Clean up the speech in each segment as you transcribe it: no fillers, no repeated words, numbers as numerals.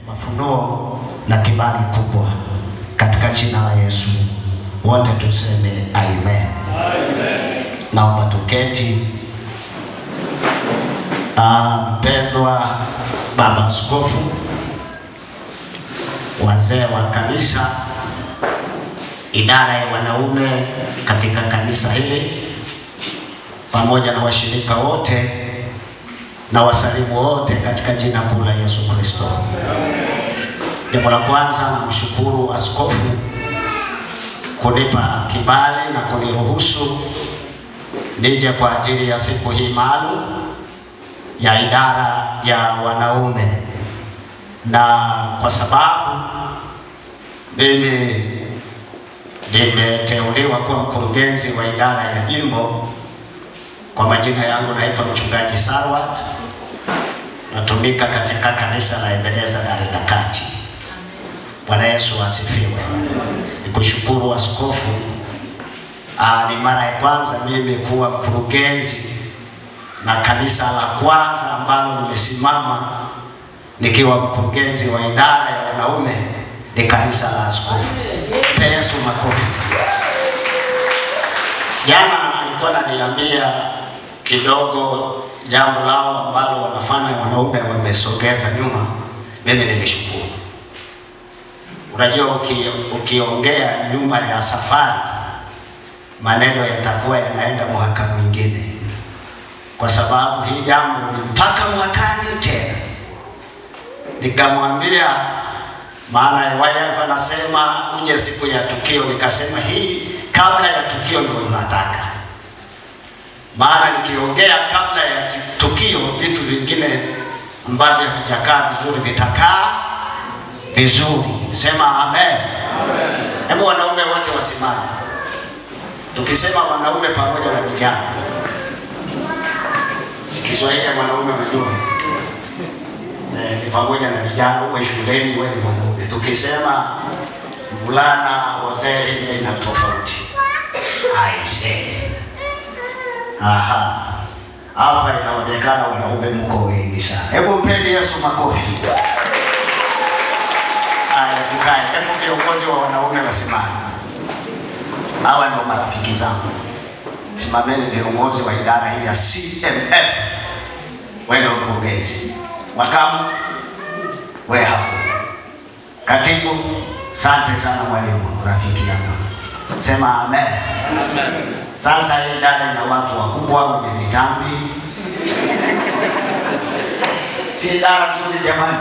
mafunuo na kibali kubwa katika jina la Yesu. Wote tuseme amen. Amen. Naomba tuketi. Mpendwa baba askofu, wazee wa kanisa, idara ya wanaume katika kanisa hili, pamoja na washirika wote na wasalimu wote katika jina kuu la Yesu Kristo. Jambo la kwanza, namshukuru askofu kunipa kibali na kuniruhusu nije kwa ajili ya siku hii maalum ya idara ya wanaume, na kwa sababu mimi nimeteuliwa kuwa mkurugenzi wa idara ya jimbo. Kwa majina yangu naitwa Mchungaji Sarwat, natumika katika kanisa la Ebeneza Daredakati. Bwana Yesu asifiwe. Nikushukuru askofu. Ni mara ya kwanza mimi kuwa mkurugenzi na kanisa la kwanza ambalo nimesimama nikiwa mkurugenzi wa idara ya wanaume ni kanisa la askofu. Pe Yesu makofi. Jana alikuwa ananiambia kidogo jambo lao ambalo wanafanya wanaume wamesogeza nyuma. Mimi nilishukuru. Unajua ukiongea nyuma ya safari maneno yatakuwa yanaenda mwaka mwingine, kwa sababu hii jambo ni mpaka mwakani tena. Nikamwambia, maana waya wanasema uje siku ya tukio, nikasema hii kabla ya tukio ndio nataka. Maana nikiongea kabla ya tukio vitu vingine ambavyo havijakaa vizuri vitakaa vizuri. Sema amen. Amen. Hebu wanaume wote wasimame. Tukisema wanaume pamoja na vijana. Kiswahili ya wanaume mjua. Ni pamoja na vijana, uwe shuleni wewe ni mwanaume. Tukisema mvulana, wazee, ile ina tofauti. I say. Aha. Hapa inaonekana wanaume mko wengi sana. Hebu mpeni Yesu makofi. Tukae. Hebu viongozi wa wanaume wasimame. Hawa ndio marafiki zangu. Simameni viongozi wa idara hii ya CMF. Wewe ndio mkurugenzi. Makamu wewe hapo. Katibu, asante sana mwalimu, rafiki yangu. Sema amen. Amen. Sasa hii idara ina watu wakubwa wenye vitambi. Si idara nzuri jamani.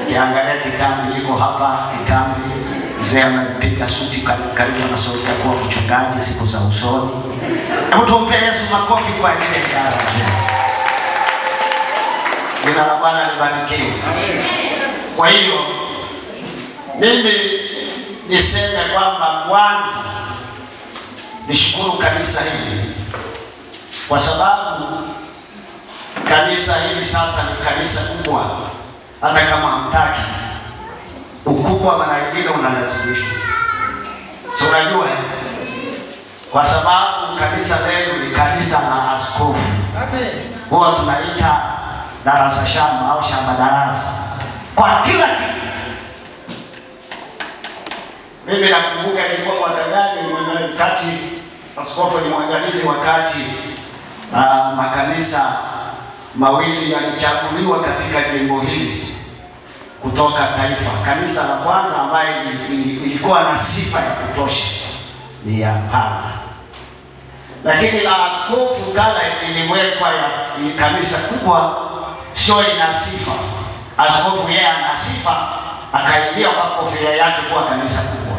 Kiangalia kitambi iko hapa, kitambi mzee amepiga suti karibu na sauti ya kuwa mchungaji siku za usoni. Hebu tumpe Yesu makofi kwa ajili ya idara nzuri. Jina la Bwana libarikiwe. Kwa hiyo mimi niseme kwamba kwanza nishukuru kanisa hili, kwa sababu kanisa hili sasa ni kanisa kubwa. Hata kama hamtaki, ukubwa mara nyingine unalazimishwa. So unajua, kwa sababu kanisa leo ni kanisa la askofu. Huwa tunaita darasa shamba au shamba darasa kwa kila kitu. Mimi nakumbuka nilikuwa mwaka gani wakati askofu ni mwangalizi, wakati makanisa mawili yalichaguliwa katika jimbo hili kutoka taifa. Kanisa la kwanza ambaye ilikuwa na sifa ya kutosha ni ya Pala, lakini la askofu kala iliwekwa ya kanisa kubwa, sio ina sifa. Askofu yeye ana sifa, akaingia kwa kofia yake kwa kanisa kubwa.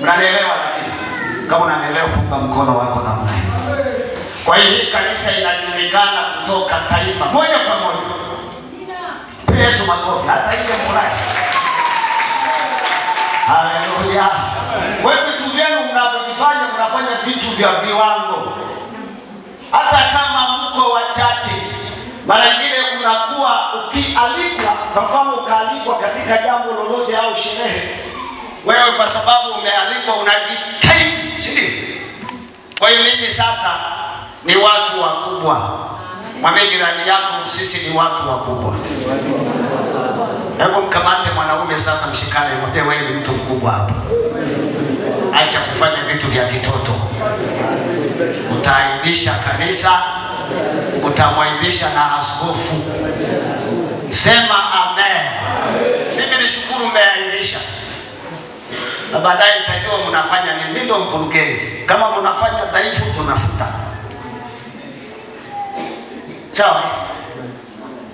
Mnanielewa? Lakini kama unanielewa punga mkono wako na mimi. Kwa hiyo kanisa inajulikana kutoka taifa moja kwa moja. Yesu makofi hata ile furaha. Haleluya. Wewe vitu vyenu mnavyofanya, mnafanya vitu vya viwango. Hata kama mko wachache, mara nyingine unakuwa ukialikwa, kwa mfano ukaalikwa katika jambo lolote au sherehe, wewe kwa sababu umealikwa unajitahidi, si ndio? Kwa hiyo ninyi sasa ni watu wakubwa. Mwambie jirani yako, sisi ni watu wakubwa. Hebu mkamate mwanaume sasa, mshikane, mwambie wewe ni mtu mkubwa hapa. Acha kufanya vitu vya kitoto. Utaaibisha kanisa, utamwaibisha na askofu. Sema amen. Mimi nishukuru mmeahirisha. Na baadaye nitajua mnafanya nini. Mimi ndo mkurugenzi. Kama mnafanya dhaifu tunafuta. Sawa?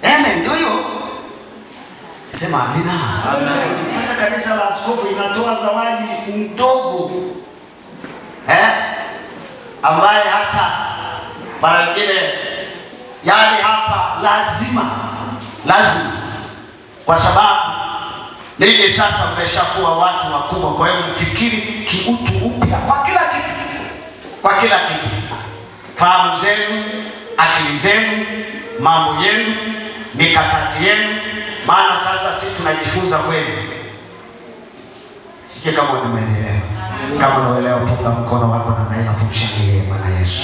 Amen, ndio hiyo. Sema amina. Amen. Sasa kanisa la askofu inatoa zawadi mdogo. Ambaye hata mara nyingine yani hapa lazima kwa sababu ninyi sasa mmeshakuwa watu wakubwa, kwa hiyo mfikiri kiutu upya kwa kila kitu. Fahamu zenu, akili zenu, mambo yenu, mikakati yenu, maana sasa sisi tunajifunza kwenu. Sikia kama umeelewa. Kama unaelewa, punga mkono wako na naenda kumshangilia Bwana Yesu.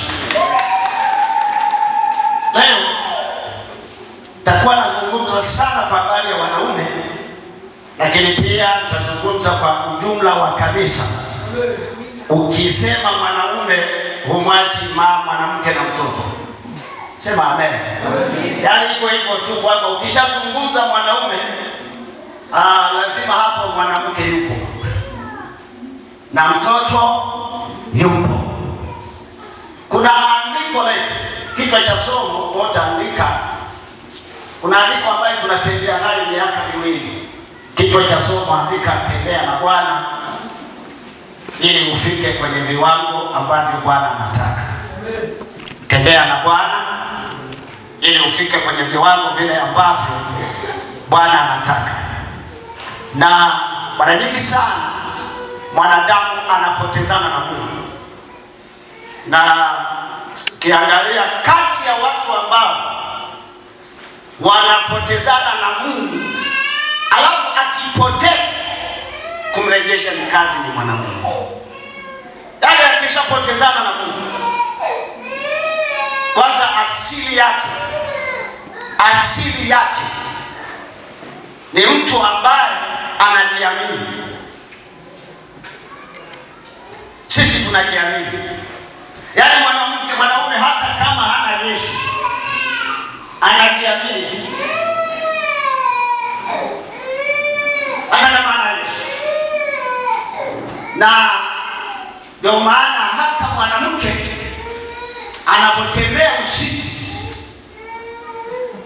Leo takuwa nazungumza sana kwa habari ya wanaume, lakini pia nitazungumza kwa ujumla wa kanisa. Ukisema mwanaume humwachi mwanamke na mtoto. Sema amen. Yaani iko hivyo tu kwamba ukishazungumza mwanaume lazima hapo mwanamke yupo na mtoto yupo. Kuna andiko letu, kichwa cha somo utaandika. Kuna andiko ambayo tunatembea nayo miaka miwili. Kichwa cha somo andika, tembea na Bwana ili ufike kwenye viwango ambavyo Bwana anataka. Tembea na Bwana ili ufike kwenye viwango vile ambavyo Bwana anataka. Na mara nyingi sana mwanadamu anapotezana na Mungu. Na kiangalia kati ya watu ambao wanapotezana na Mungu, alafu akipotea kumrejesha ni kazi ni mwanamume. Yaani akishapotezana na Mungu, kwanza asili yake ni mtu ambaye anajiamini. Sisi tunajiamini. Yaani mwanaume hata kama hana Yesu anajiamini tu. Hata kama hana Yesu. Na ndio maana hata mwanamke anapotembea usiku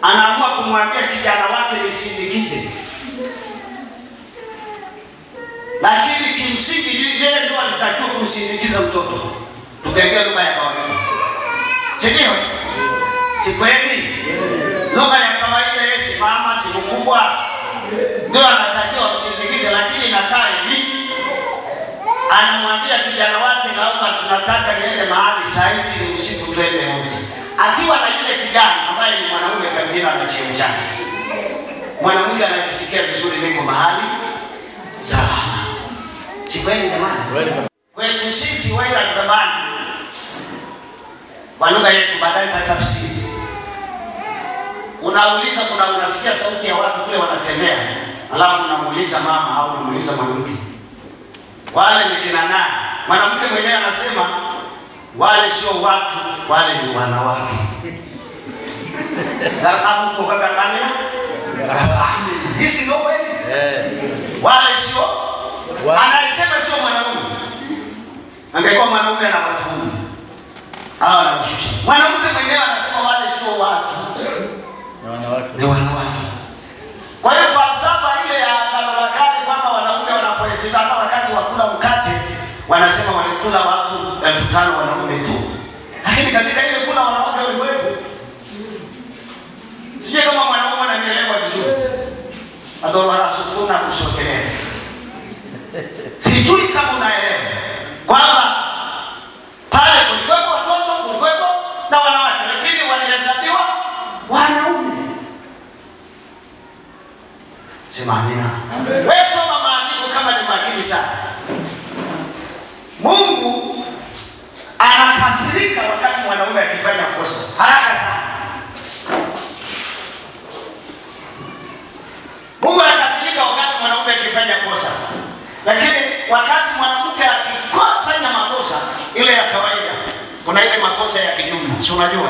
anaamua kumwambia kijana wake nisindikize. Lakini kimsingi yeye ndio alitakiwa kumsindikiza mtoto. Tukaongea lugha ya kawaida. Sio? Si kweli? Lugha ya kawaida yeye mama si mkubwa. Ndio anatakiwa kumsindikiza, lakini nakaa hivi. Anamwambia kijana wake naomba tunataka niende mahali saa hizi ni usiku twende wote. Akiwa na yule kijana ambaye ni mwanaume kabisa na cheo chake. Mwanamke anajisikia vizuri, niko mahali salama. Si kweli jamani? Kwetu sisi wale wa zamani, kwa lugha yetu baadaye tatafsiri. Unauliza, unasikia sauti ya watu kule wanatembea, alafu unamuuliza mama au unamuuliza mwanamke, wale ni kina nani? Mwanamke mwenyewe anasema wale sio watu, wale ni wanawake. Kama uko kakangamia? Hisi ndio kweli? Wale sio, anasema sio mwanaume. Angekuwa mwanaume na watu huyu. Hawa anamshusha. Mwanamke mwenyewe anasema wale sio watu. Ni wanawake. Kwa hiyo falsafa ile ya Agano Kale kwamba wanaume wanapohesabiwa wakati wa kula mkate wanasema walikula watu 5,000 wanaume tu. Lakini katika ile kula wanawake walikuwepo. Sije kama mwanaume ananielewa vizuri. Adoro rasukuna kusogelea. Sijui kama unaelewa kwamba pale kulikuwepo watoto, kulikuwepo na wanawake, lakini walihesabiwa wanaume. Sema amina. Wewe soma maandiko kama ni makini sana. Mungu anakasirika wakati mwanaume akifanya kosa haraka sana. Mungu anakasirika wakati mwanaume akifanya kosa. Lakini wakati mwanamke akifanya makosa ile ya kawaida, kuna ile makosa ya kijumla. Si unajua?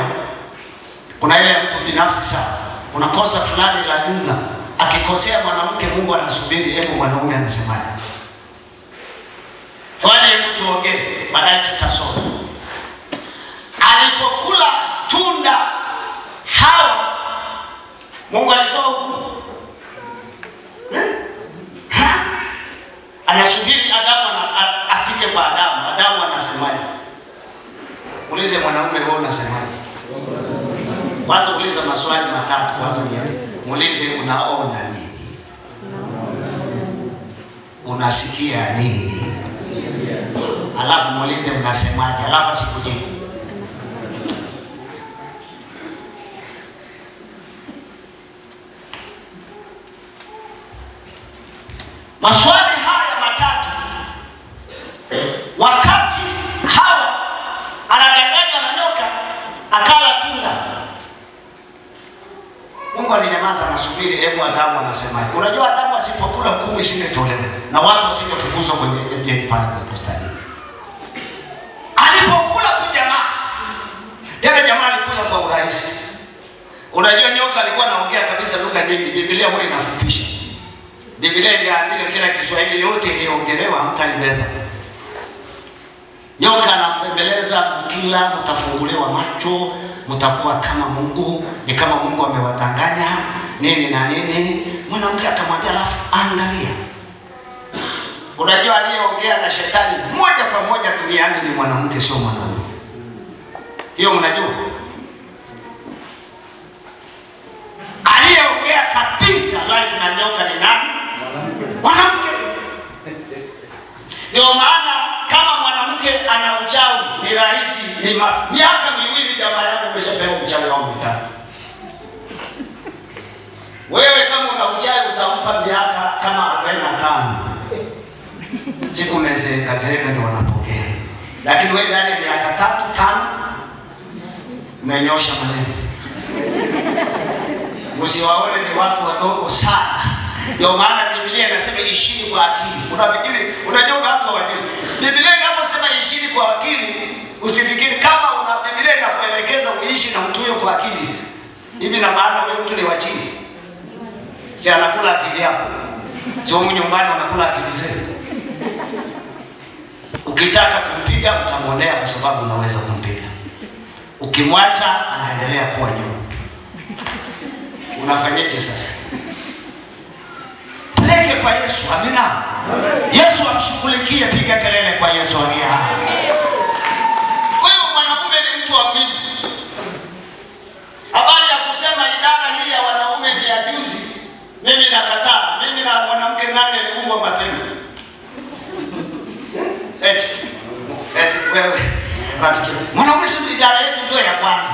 Kuna ile ya mtu binafsi sawa. Kuna kosa fulani la jumla. Akikosea mwanamke, Mungu anasubiri hebu mwanaume anasemaje. Twende hebu tuongee, baadaye tutasoma. Alipokula tunda Hawa, Mungu alitoa hukumu. Anasubiri Adamu afike kwa Adamu. Adamu anasemaje? Ulize mwanaume wewe unasemaje? Kwanza uliza maswali matatu. Kwanza muulize unaona nini? Unasikia nini? Alafu muulize unasemaje? Alafu asikujibu. Maswali haya matatu, wakati Hawa anadanganywa na nyoka akala tunda, Mungu alinyamaza, anasubiri hebu Adamu anasemaje. Unajua Adamu asipokula hukumu isingetolewa na watu wasingefukuzwa kwenye ile fani ya bustani. Alipokula tu jamaa, tena jamaa alikula kwa urahisi. Unajua nyoka alikuwa anaongea kabisa lugha nyingi. Biblia huwa inafupisha. Biblia inaandika kila Kiswahili yote iliongelewa mtalibeba. Nyoka anambembeleza, mkila mtafunguliwa macho, mtakuwa kama Mungu, ni kama Mungu amewatanganya nini na nini. Mwanamke akamwambia alafu angalia. Unajua aliyeongea na shetani moja kwa moja duniani ni mwanamke, sio mwanaume. Hiyo mnajua? Aliyeongea kabisa live na nyoka ni nani? Mwanamke. Ndio maana kama mwanamke ana uchawi ni rahisi, ni miaka miwili jamaa yako umeshapewa uchawi wa mitano. Wewe kama una uchawi utampa miaka kama 45. Siku zeeka ndio wanapokea. Lakini wewe ndani ya miaka 3-5 umenyosha maneno. Msiwaone ni watu wadogo sana. Ndio maana Biblia inasema ishini kwa akili. Unafikiri unajua watu hawajui. Biblia inaposema ishini kwa akili, usifikiri kama una Biblia inakuelekeza uishi na mtu huyo kwa akili. Hivi na maana wewe mtu ni wa chini. Si anakula akili yako. Sio nyumbani unakula akili zenu. Ukitaka kumpiga utamwonea kwa sababu unaweza kumpiga. Ukimwacha anaendelea kuwa juu. Unafanyaje sasa? Peleke kwa Yesu. Amina. Yesu amshughulikie, piga kelele kwa Yesu aliye hai. Kwa hiyo mwanamume ni mtu wa Mungu. Habari ya kusema idara hii ya wanaume ni ya juzi, mimi nakataa. Mimi na mwanamke nane aliumbwa mapema. Eti wewe rafiki, mwanaume si idara yetu ndio ya kwanza.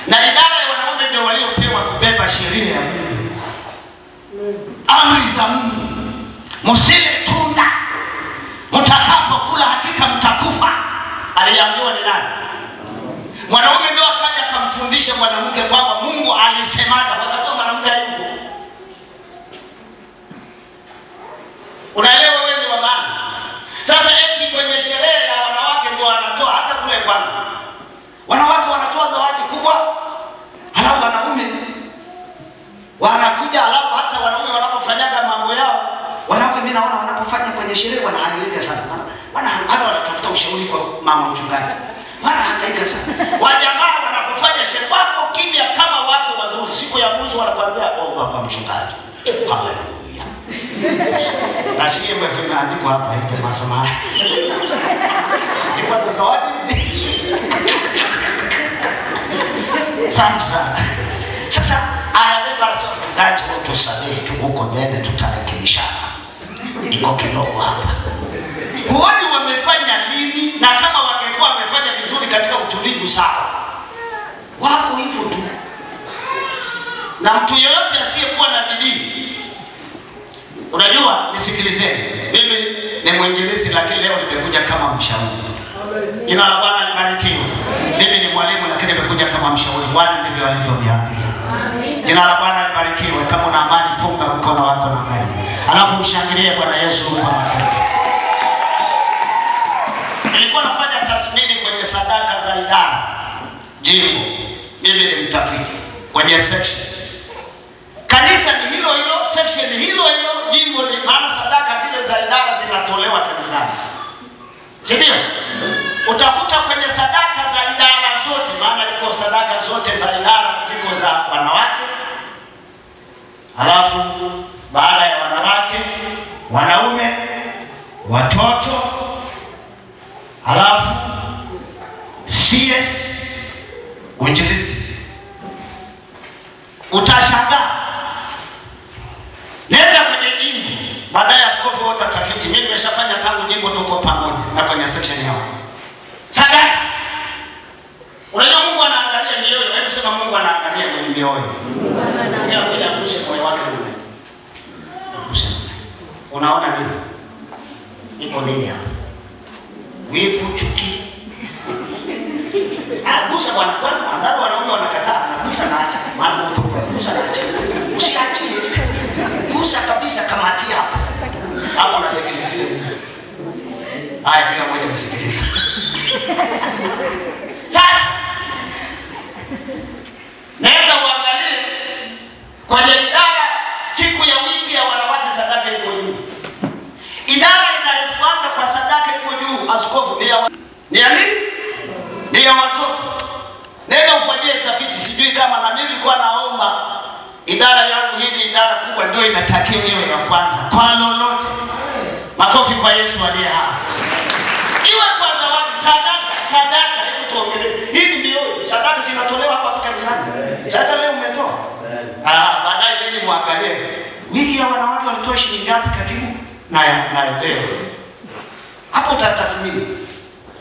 Na idara ya wanaume ndio waliopewa kubeba sheria ya Mungu. Amri za Mungu. Msile tunda, mtakapokula hakika mtakufa. Aliambiwa ni nani? Mwanaume ndio akaja akamfundisha mwanamke kwamba Mungu alisemaga, wakati mwanamke hayupo. Unaelewa wewe ni wa maana? Sasa eti kwenye sherehe ya wanawake ndio wanatoa, hata kule kwangu wanawake wanatoa zawadi kubwa, halafu wanaume wanakuja, halafu hata wanaume wanapofanyaga mambo yao, wanawake mimi naona wanapofanya kwenye sherehe wanahangaika sana. Hata wanatafuta ushauri kwa mama mchungaji. Wanahangaika sana. Wajamaa wanapofanya sherehe wako kimya kama watu wazuri. Siku ya mwisho wanakuambia baba mchungaji. Haleluya. Na sisi tumeandikwa hapa hivi masama. Ni zawadi. Samsa. Sasa anabeba sio mchungaji, tusamehe tu, huko mbele tutarekebishana. Iko kidogo hapa. Huoni wamefanya nini? Na kama wangekuwa wamefanya vizuri katika utulivu sawa, wako hivyo tu. Na mtu yeyote asiyekuwa na bidii, unajua, nisikilizeni, mimi ni mwinjilisti lakini leo nimekuja kama mshauri. Jina la Bwana libarikiwe. Mimi ni mwalimu lakini nimekuja kama mshauri. Bwana ndivyo alivyoniambia. Jina la Bwana libarikiwe. Kama una amani punga mkono wako na Mungu. Alafu mshangilie Bwana Yesu kwa makofi. Nilikuwa nafanya tathmini kwenye sadaka za idara. Jimbo. Mimi ni mtafiti kwenye section. Kanisa ni hilo hilo, section ni hilo hilo, jimbo ni maana sadaka zile za idara zinatolewa kanisani. Sindio? Utakuta kwenye sadaka za idara zote, maana iko sadaka zote za idara ziko za wanawake. Halafu baada ya wanawake, wanaume, watoto, halafu CS, uinjilisti. Utashangaa. Nenda kwenye jimbo, baadaye askofu wote tafiti. Mimi nimeshafanya tangu jimbo tuko pamoja na kwenye section yao. Sadaka. Unajua Mungu anaangalia mioyo. Hebu sema Mungu anaangalia mioyo. Ndio kila mwisho moyo wake ni. Unaona nini? Ipo nini hapa? Wivu, chuki. Gusa Bwana, angalau wanaume wanakataa, gusa na acha. Maana mtu gusa na acha. Usiache. Gusa kabisa kama atia hapo. Hapo unasikilizia. Haya, kila mmoja anasikiliza. Sasa nenda uangalie kwenye idara siku ya wiki ya wanawake sadaka iko juu. Idara inayofuata kwa sadaka iko juu, askofu ni ya nini? Ni ya watoto. Nenda ufanyie tafiti. Sijui kama na mimi nilikuwa naomba idara yangu hii idara kubwa ndio inatakiwa iwe ya kwanza kwa lolote. Makofi kwa Yesu aliye hai. Iwe kwa zawadi, sadaka hebu tuongelee. Hii ndio sadaka zinatolewa hapa kanisani. Sasa leo umetoa. Baadaye yeye muangalie. Wiki ya wanawake walitoa shilingi ngapi katibu? Na leo. Hapo utatathmini.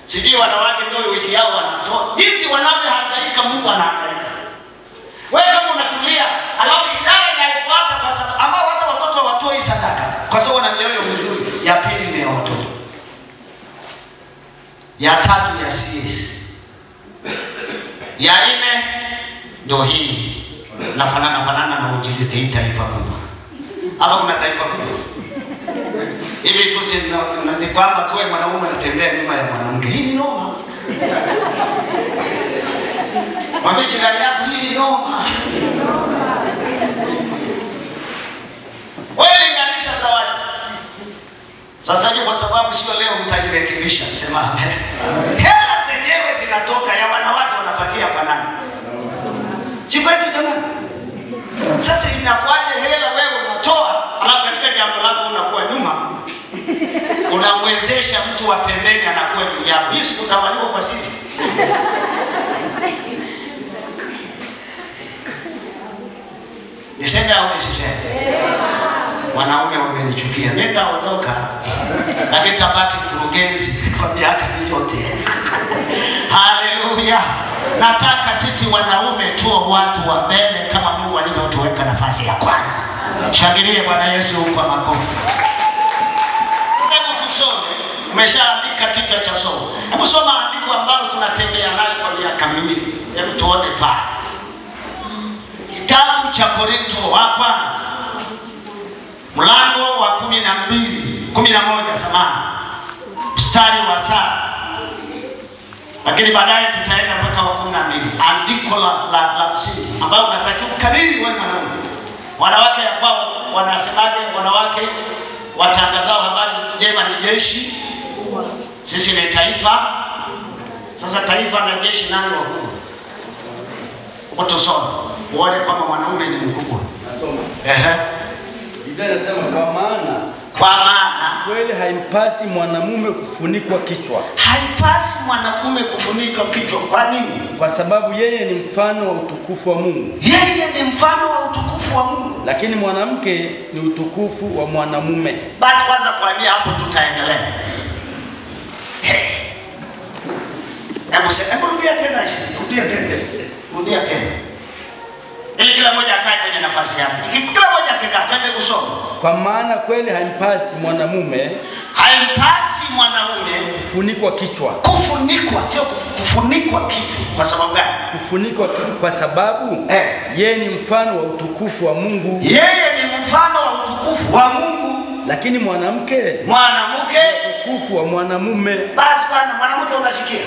Sijui wanawake ndio wiki yao wanatoa. Jinsi wanavyohangaika Mungu anahangaika. Wewe kama unatulia, alafu idara inayofuata kwa sababu ambao hata watoto watoi sadaka kwa sababu wana mioyo mizuri. Ya pili ni ya watoto. Ya tatu ya CS. Ya nne ndio hii. Nafanana na uinjilisti hii taifa kubwa. Hapa kuna taifa kubwa. Hivi tu ni kwamba tuwe mwanaume anatembea nyuma ya mwanamke. Hii ni noma. Mwambie jirani yako hii ni noma. Wewe linganisha zawadi. Sasa hivi kwa sababu sio leo mtajirekebisha, sema amen. Hela zenyewe zinatoka ya wanawake wanapatia kwa nani? Si kwetu jamani. Sasa inakuaje hela wewe unatoa, alafu katika jambo lako unakuwa nyuma. Unamwezesha mtu wa pembeni anakuwa juu yako. Hii sikutawaliwa kwa sisi. Niseme au nisiseme? Wanaume wamenichukia. Nitaondoka. Na nitabaki mkurugenzi kwa miaka yote. Haleluya. Nataka sisi wanaume tuwe watu wa mbele kama Mungu alivyotuweka nafasi ya kwanza. Shangilie Bwana Yesu kwa makofi. Hebu tusome. Umeshaandika kichwa cha somo. Hebu soma andiko ambalo tunatembea nalo kwa miaka miwili. Hebu tuone pale. Kitabu cha Korinto wa kwanza. Mlango wa 11 samahani. Mstari wa 7. Lakini baadaye tutaenda mpaka wa 12. Andiko la msingi ambao unatakiwa kukariri wewe mwanaume. Wanawake ya kwao wanasemaje? Wanawake watangazao habari njema ni jeshi. Sisi ni taifa. Sasa taifa na jeshi nani wakubwa? Utasoma uone kwamba mwanaume ni mkubwa. Nasoma. Biblia inasema kwa maana kweli haimpasi mwanamume kufunikwa kichwa. Haipasi mwanamume kufunika kichwa. Kwa nini? Kwa sababu yeye ni mfano wa utukufu wa Mungu. Yeye ni mfano wa utukufu wa Mungu. Lakini mwanamke ni utukufu wa mwanamume. Basi kwanza kuambia hapo tutaendelea. Hebu rudia tena. Ili kila mmoja akae kwenye nafasi yake. Kila mmoja akikaa twende kusoma. Kwa maana kweli haimpasi mwanamume haimpasi mwanaume kufunikwa kichwa. Kufunikwa, sio kufunikwa kichwa. Kwa sababu gani? Kufunikwa kichwa kwa sababu yeye ni mfano wa utukufu wa Mungu. Yeye ni mfano wa utukufu wa Mungu. Lakini mwanamke utukufu wa mwanamume. Basi bwana, mwanamke unasikia?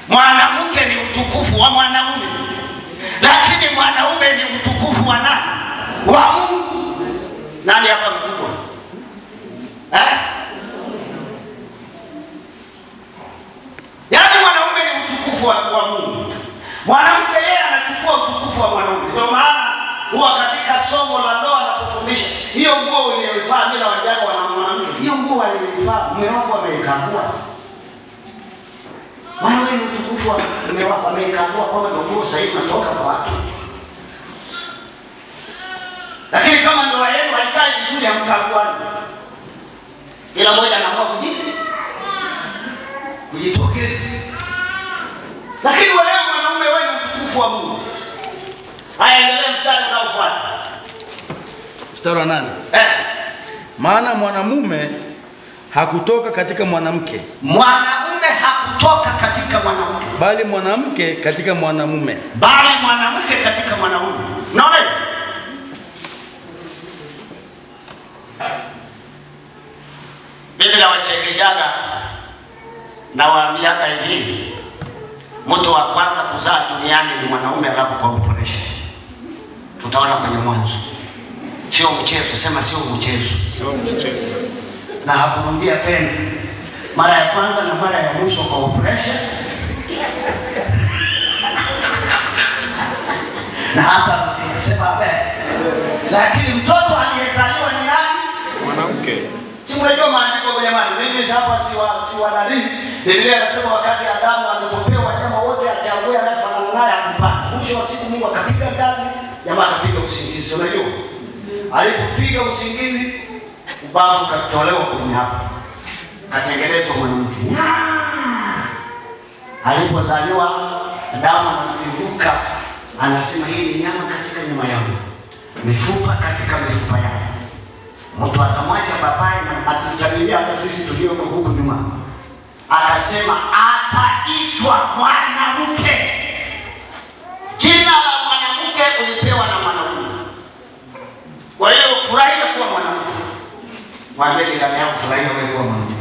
Mwanamke ni utukufu wa mwanamume. Lakini mwanaume ni utukufu wa nani? Wa Mungu. Nani hapa mkubwa? Yaani mwanaume ni utukufu wa Mungu. Mwanamke yeye anachukua utukufu wa mwanaume. Ndio maana huwa katika somo la ndoa anapofundisha, hiyo nguo uliyovaa bila wajao wana mwanamke, hiyo nguo aliyovaa mume wako ameikagua. Wewe ni utukufu wa mume wako, ameikagua kwamba ndio nguo sahihi unatoka kwa watu. Lakini kama ndoa yenu haikai vizuri, hamkaguani, kila mmoja anaamua kujitokeza. Lakini wewe mwanaume, wewe ni utukufu wa Mungu. Haya, endelea mstari unaofuata. Mstari wa 8. Maana mwanamume hakutoka katika mwanamke. Mwanamume hakutoka katika mwanamke, bali mwanamke katika mwanamume. Bali mwanamke katika mwanamume. Unaona? Mimi nawachekeshaga na waambiaga hivi, mtu wa kwanza kuzaa duniani ni mwanaume, alafu kwa operation. Tutaona kwenye Mwanzo. Sio mchezo, sema sio mchezo. Sio mchezo. Na hakurudia tena. Mara ya kwanza na mara ya mwisho kwa operation. Na hata sema lakini mtoto aliyezaliwa ni nani? Mwanamke. Si unajua maandiko jamani, mimi hapa si wadalili. Biblia inasema wakati Adamu alipopewa wanyama wote achague anayefanana naye akupata. Mwisho wa siku Mungu akapiga ngazi, jamaa akapiga usingizi. Unajua? Alipopiga usingizi, ubavu katolewa kwenye hapa. Katengenezwa mwanamke. Alipozaliwa Adamu anazinduka, anasema hii ni nyama katika nyama yangu, mifupa katika mifupa yangu. Mtu atamwacha babaye na atutabilia hata sisi tulioko huku nyuma. Akasema ataitwa mwanamke. Jina la mwanamke ulipewa na mwanaume. Kwa hiyo furahia kuwa mwanamke. Mwambie jirani yako furahia wewe kuwa mwanamke.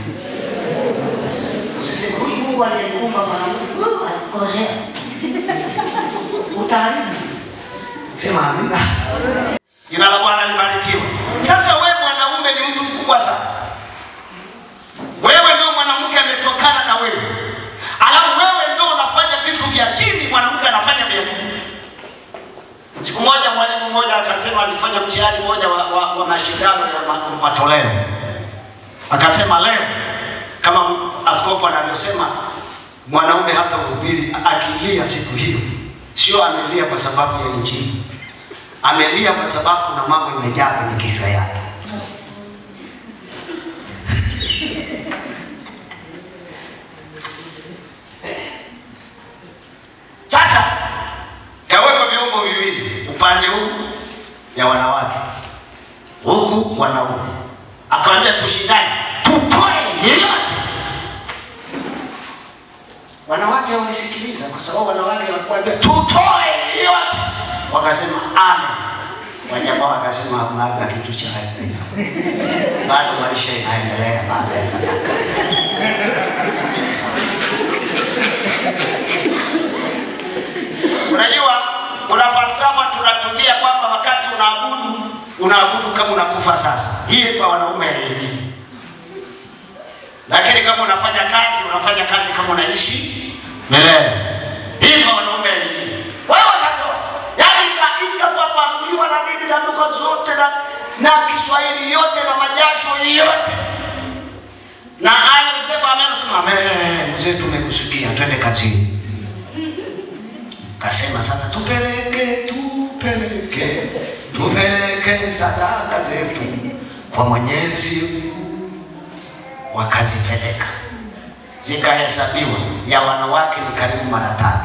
Usiseme huyu Mungu aliyekuumba mwanamke, alikosea. Utaharibu. Sema amina. Jina la Bwana libarikiwe. Sasa wewe mwanaume ni mtu mkubwa sana. Wewe ndio mwanamke ametokana na wewe. Alafu wewe ndio unafanya vitu vya chini, mwanamke anafanya vya juu. Siku moja mwalimu mmoja akasema, alifanya mtihani mmoja wa mashindano ya matoleo. Akasema leo kama askofu anavyosema, mwanaume hata uhubiri akilia siku hiyo, sio amelia kwa sababu ya injili. Amelia kwa sababu kuna mambo imejaa kwenye kichwa yake. Sasa kaweka vyombo viwili, upande huu ya wanawake, huku wanaume. Akawaambia tushindane, tutoe yeyote. Wanawake walisikiliza kwa sababu wanawake walikwambia tutoe yeyote. Wakasema amen. Wanyama wakasema hakuna kitu cha aina. Bado maisha inaendelea baada ya sadaka. Unajua kuna falsafa tunatumia kwamba wakati unaabudu kama unakufa sasa. Hii kwa wanaume hii. Lakini kama unafanya kazi kama unaishi milele. Hii kwa wanaume hii. Wewe katoa. Yaani ikafafanuliwa na dini na lugha zote na Kiswahili yote na majasho yote. Na anasema amen, mzee tumekusikia, twende kazini. Kasema sasa tupeleke sadaka zetu kwa Mwenyezi. Wakazipeleka. Zikahesabiwa, ya wanawake ni karibu mara 3.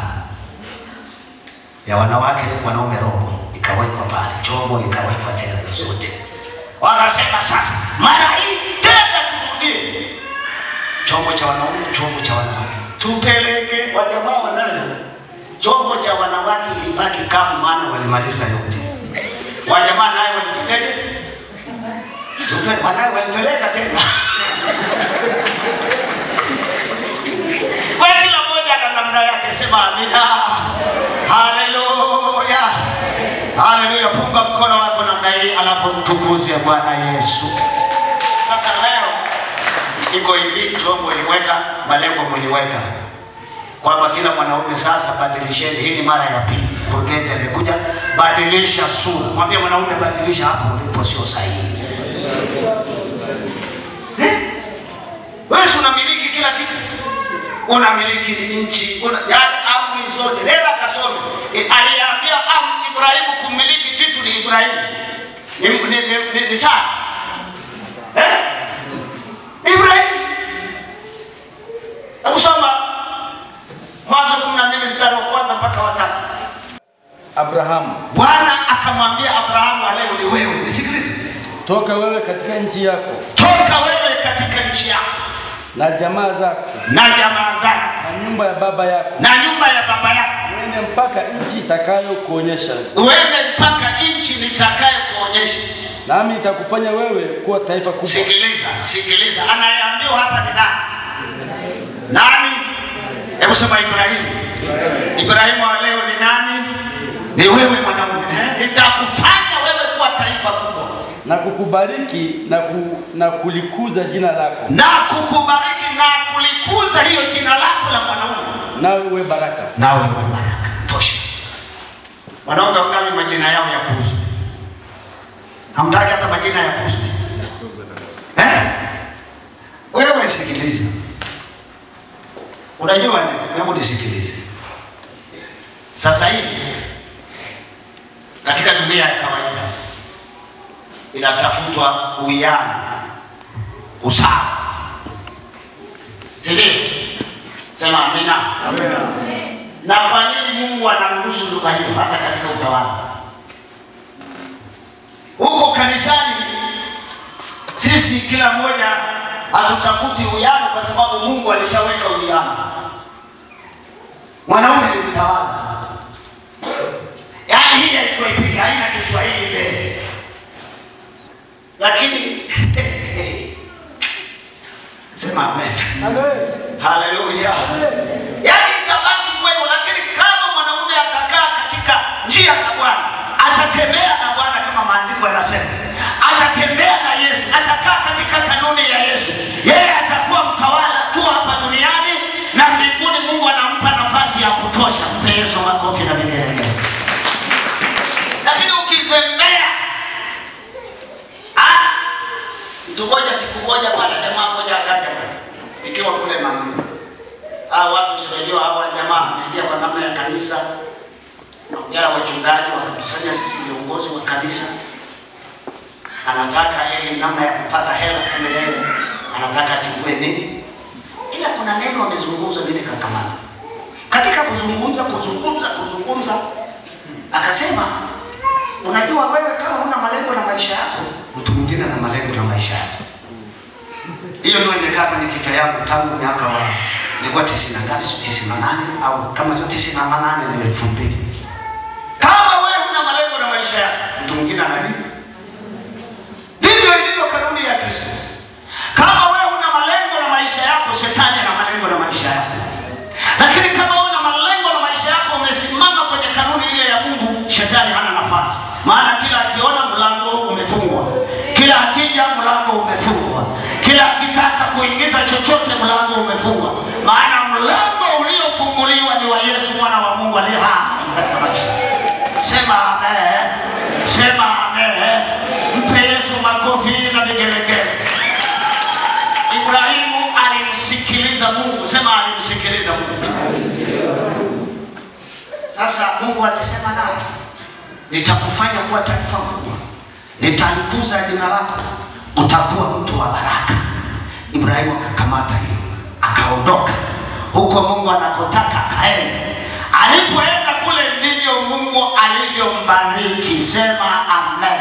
Ya wanawake ni wanaume roho, ikawekwa pale, chombo ikawekwa tena zote. Wakasema sasa mara hii tena chombo cha wanaume, chombo cha wanawake. Tupeleke wajamaa wanayo. Chombo cha wanawake ilibaki kama maana walimaliza yote. Wajamaa nayo walifanyaje? Wanayo walipeleka tena. Kwa kila mmoja na namna yake, sema amina. Haleluya. Haleluya. Punga mkono wako namna hii alafu mtukuze Bwana Yesu. Sasa leo iko hivi, chombo iliweka, malengo mliweka. Kwamba kila mwanaume sasa badilisheni, hii ni mara ya pili. Kuongeza imekuja, badilisha sura. Mwambie mwanaume badilisha hapo ulipo sio sahihi. Wewe unamiliki kila kitu. Unamiliki nchi, yaani amri zote. Nenda kasome. Aliambia Ibrahimu kumiliki vitu ni Ibrahimu. Ni sawa. Ibrahimu. Hebu soma Mwanzo 12 mstari wa kwanza mpaka wa 3. Abrahamu. Bwana akamwambia Abrahamu, leo ni wewe. Nisikilize. Toka wewe katika nchi yako. Toka wewe katika nchi yako. Na jamaa zako. Na jamaa zako. Na nyumba ya baba yako. Na nyumba ya baba yako. Uende mpaka nchi itakayokuonyesha. Uende mpaka nchi nitakayokuonyesha. Nami nitakufanya wewe kuwa taifa kubwa. Sikiliza. Anayeambiwa hapa ni nani? Nani? Hebu sema Ibrahimu. Ibrahimu wa leo ni nani? Ni wewe mwanaume. Nitakufanya wewe kuwa taifa kubwa. Na kukubariki na kulikuza jina lako. Na kukubariki na kulikuza hiyo jina lako la mwanaume. Nawe uwe baraka. Nawe uwe baraka. Tosha. Wanaume wangapi majina yao ya kuuza? Hamtaki hata majina ya kuuza. Wewe sikiliza. Unajua nini? Hebu nisikilize. Sasa hivi katika dunia ya kawaida inatafutwa uwiano, usawa. Sio? Sema amina. Amen. Na kwa nini Mungu anaruhusu lugha hiyo hata katika utawala? Huko kanisani sisi kila mmoja hatutafuti uwiano kwa sababu Mungu alishaweka uwiano. Mwanaume ni mtawala. Yaani hii ilikuwa ipiga haina Kiswahili mbele. Lakini sema amen. Amen. Haleluya. Yaani itabaki kwenu, lakini kama mwanaume atakaa katika njia za Bwana, atatembea na Bwana kama maandiko yanasema. Atatembea na Yesu, atakaa katika kanuni ya Yesu. Yeye atakuwa mtawala tu hapa duniani na mbinguni Mungu anampa nafasi ya kutosha. Mpe Yesu makofi na vigelegele. Lakini ukizembea, mtu mmoja siku moja pale jamaa mmoja akaja pale. Ikiwa kule mama. Watu sio hawa jamaa wameingia kwa namna ya kanisa. Naongea wachungaji wakatusanya sisi viongozi wa kanisa. Anataka yeye namna ya kupata hela kule yeye. Anataka achukue nini? Ila kuna neno amezungumza mimi kakamata. Katika kuzungumza akasema, unajua wewe kama huna malengo na maisha yako, mtu mwingine ana malengo na maisha yako. Hiyo ndio imekaa kwenye kichwa yangu tangu miaka wa nilikuwa 98 au kama sio 98 ni 2000. Kama wewe huna malengo na maisha yako, mtu mwingine ana nini? Ndivyo ilivyo kanuni ya Kristo. Kama wewe huna malengo na maisha yako, shetani ana malengo na maisha yako. Lakini kama wewe una malengo na maisha yako, umesimama kwenye kanuni ile ya Mungu, shetani hana nafasi. Maana kila akiona mlango umefungwa. Kila akija mlango umefungwa. Kila akitaka kuingiza chochote mlango umefungwa. Maana mlango uliofunguliwa ni wa Yesu mwana wa Mungu aliye hai katika maisha. Sema amen. Sema amen. Mpe Yesu makofi na vigelegele. Ibrahimu alimsikiliza Mungu. Sema alimsikiliza Mungu. Sasa Mungu alisema naye, nitakufanya kuwa taifa kubwa. Nitalikuza jina lako. Utakuwa mtu wa baraka. Ibrahimu akakamata hiyo. Akaondoka. Huko Mungu anakotaka akaenda. Alipoenda kule ndivyo Mungu alivyombariki. Sema amen.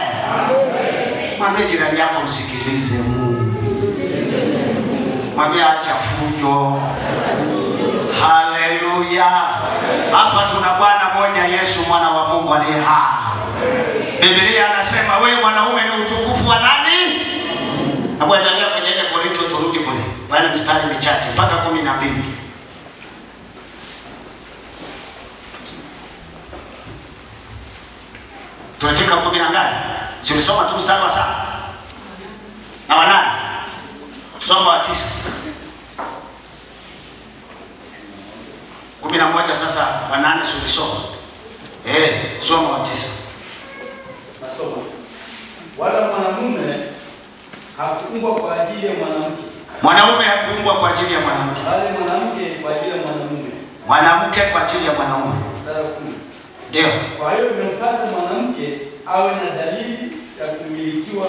Mwambie jirani yako msikilize Mungu. Mwambie acha fujo. Haleluya. Hapa tuna Bwana mmoja, Yesu mwana wa Mungu aliye hai. Biblia anasema wewe mwanaume ni utukufu wa nani? Hapo endelea kwenye ile Korinto, turudi kule. Pale mstari michache mpaka 12. Tunafika 10 na ngapi? Tulisoma tu mstari wa 7 na wa 8. Tusoma wa 9. 11 sasa wa 8 tulisoma. Soma wa 9. Nasoma. Wala mwanamume hakuumbwa kwa ajili ya mwanamke. Mwanaume hakuumbwa kwa ajili ya mwanamke. Bali mwanamke kwa ajili ya mwanamume. Mwanamke kwa ajili ya mwanaume. Ndio. Kwa hiyo imempasa mwanamke awe na dalili ya kumilikiwa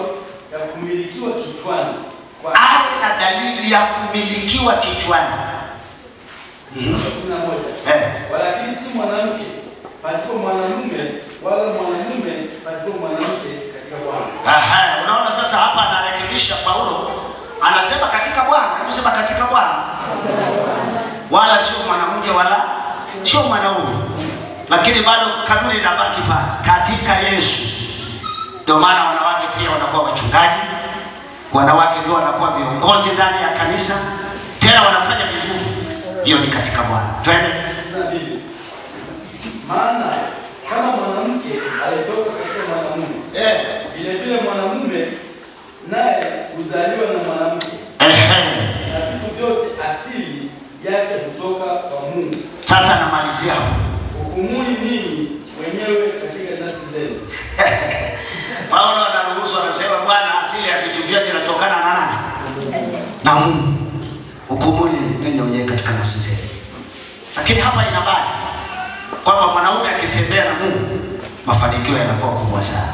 kichwani. Awe na dalili ya kumilikiwa kichwani. 11. Walakini si mwanamke pasipo mwanamume, wala mwanamume pasipo mwanamke katika Bwana. Unaona sasa hapa anarekebisha Paulo. Anasema katika Bwana, anasema katika Bwana. Wala sio mwanamke wala sio mwanaume. Lakini bado kanuni inabaki pale katika Yesu. Ndio maana wanawake pia wanakuwa wachungaji. Wanawake ndio wanakuwa viongozi ndani ya kanisa. Tena wanafanya vizuri. Hiyo ni katika Bwana. Twende. Maana kama mwanamke alitoka katika mwanamume, vile vile mwanamume naye huzaliwa na mwanamke. Na vitu vyote asili yake kutoka kwa Mungu. Sasa namalizia hapo. Hukumuni ninyi wenyewe katika nafsi zenu. Paulo anaruhusu, anasema Bwana asili ya vitu vyote inatokana na nani? Na Mungu. Hukumuni ninyi wenyewe katika nafsi zenu. Lakini hapa inabaki kwamba mwanaume akitembea na Mungu, mafanikio yanakuwa kubwa sana.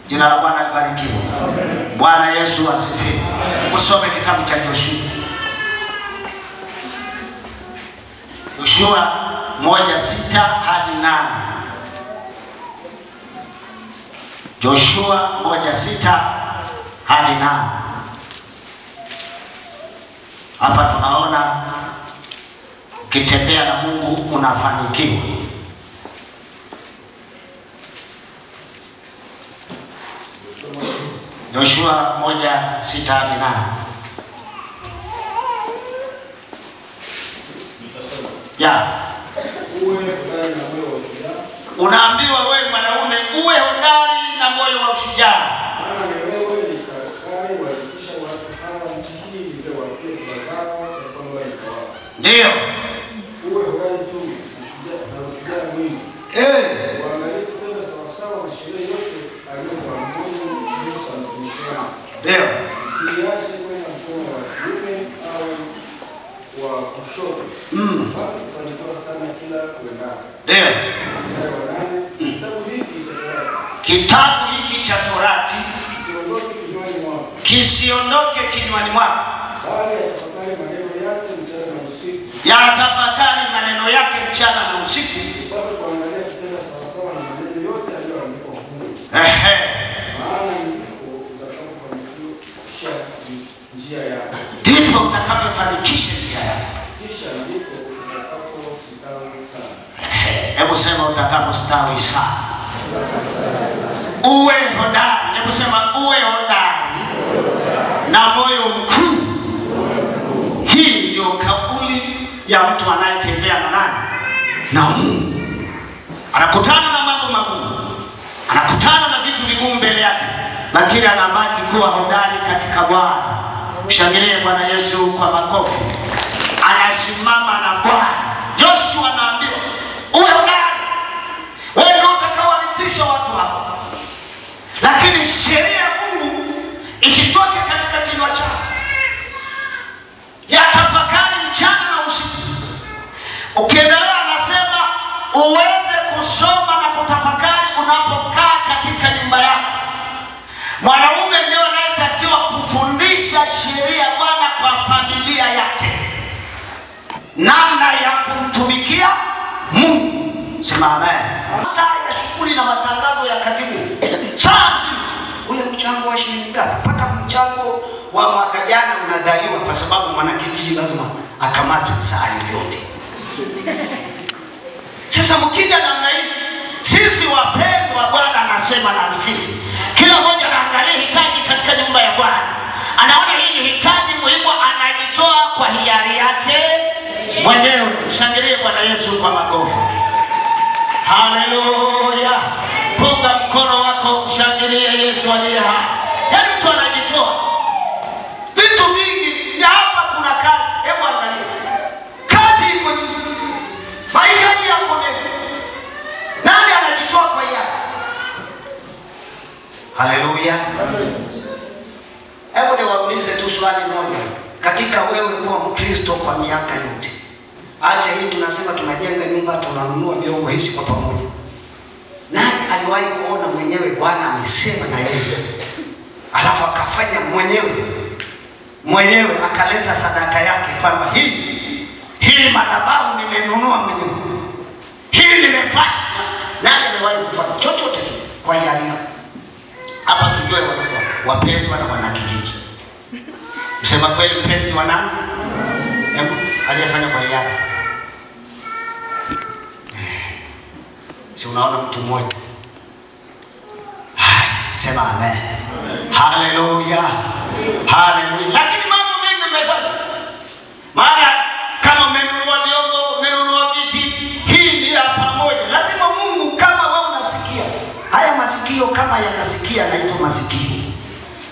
Jina la Bwana libarikiwe. Bwana Yesu asifiwe. Usome kitabu cha Joshua. Joshua 1:6 hadi 8. Joshua 1:6 hadi 8. Hapa tunaona ukitembea na Mungu unafanikiwa. Joshua 1:6 hadi 8. Unaambiwa wewe mwanaume uwe hodari na moyo wa ushujaa. Ndio. Uwe hodari tu na ushujaa mwingi. Waangalie kutenda sawasawa na sheria yote aliyokuamuru Musa mtumishi wake. Ndio. Usiache kwenda mkono wa kuume au wa kushoto. Bali kufanikiwa sana kila kuendako. Ndio. Kitabu hiki cha Torati kisiondoke kinywani mwako. Bali yatafakari maneno yake mchana na usiku. Yatafakari maneno yake mchana na usiku. Bado kuangalia kutenda sawasawa na maneno yote aliyoandikwa humo. Maana ndipo utakapofanikisha njia yako. Kisha ndipo utakapostawi sana. Hebu sema utakapostawi sana. Uwe hodari. Hebu sema uwe hodari na moyo mkuu. Hii ndio kauli ya mtu anayetembea na nani? Na Mungu. Anakutana na mambo magumu, anakutana na vitu vigumu mbele yake, lakini anabaki kuwa hodari katika Bwana. Mshangilie Bwana Yesu kwa makofi. Anasimama na Bwana. Joshua anaambiwa uwe hodari. Wewe ndio utakaowarithisha watu hapa. Lakini sheria ya Mungu isitoke katika kinywa chako. Yatafakari mchana na usiku. Ukiendelea anasema uweze kusoma na kutafakari unapokaa katika nyumba yako. Mwanaume ndio anayetakiwa kufundisha sheria ya Bwana kwa familia yake, namna ya kumtumikia Mungu. Sema amen. Saa ya shughuli na matangazo ya katibu. Saa ule mchana mchango wa mwaka jana unadaiwa, kwa sababu mwanakijiji lazima akamatwe saa yoyote. Sasa mkija namna hii, sisi wapendwa, Bwana anasema na sisi, kila mmoja anaangalia hitaji katika nyumba ya Bwana, anaona hili hitaji muhimu, anajitoa kwa hiari yake mwenyewe. Shangilie Bwana Yesu kwa makofi. Haleluya! Punga mkono wako, mshangilie Yesu aliye hai. Yaani mtu anajitoa. Vitu vingi ya hapa, kuna kazi. Hebu angalia. Kazi iko nyingi. Mahitaji yako mengi. Nani anajitoa kwa hiari? Haleluya. Hebu niwaulize tu swali moja. Katika wewe kuwa Mkristo kwa miaka yote, acha hii tunasema tunajenga nyumba, tunanunua vyombo hizi kwa pamoja, nani aliwahi kuona mwenyewe Bwana amesema na yeye alafu akafanya mwenyewe akaleta sadaka yake kwamba hii madhabahu nimenunua mwenyewe, hii nimefanya? Nani aliwahi kufanya chochote kwa hiari yake? Hapa tujue wapendwa na wanakijiji, msema kweli mpenzi wa nani? Hebu aliyefanya kwa hiari. Si unaona mtu mmoja? Sema amen. Haleluya. Haleluya. Lakini mambo mengi mmefanya. Maana kama mmenunua vyombo, mmenunua viti, hii ni ya pamoja. Lazima Mungu, kama wewe unasikia, haya masikio kama yanasikia naitwa masikio.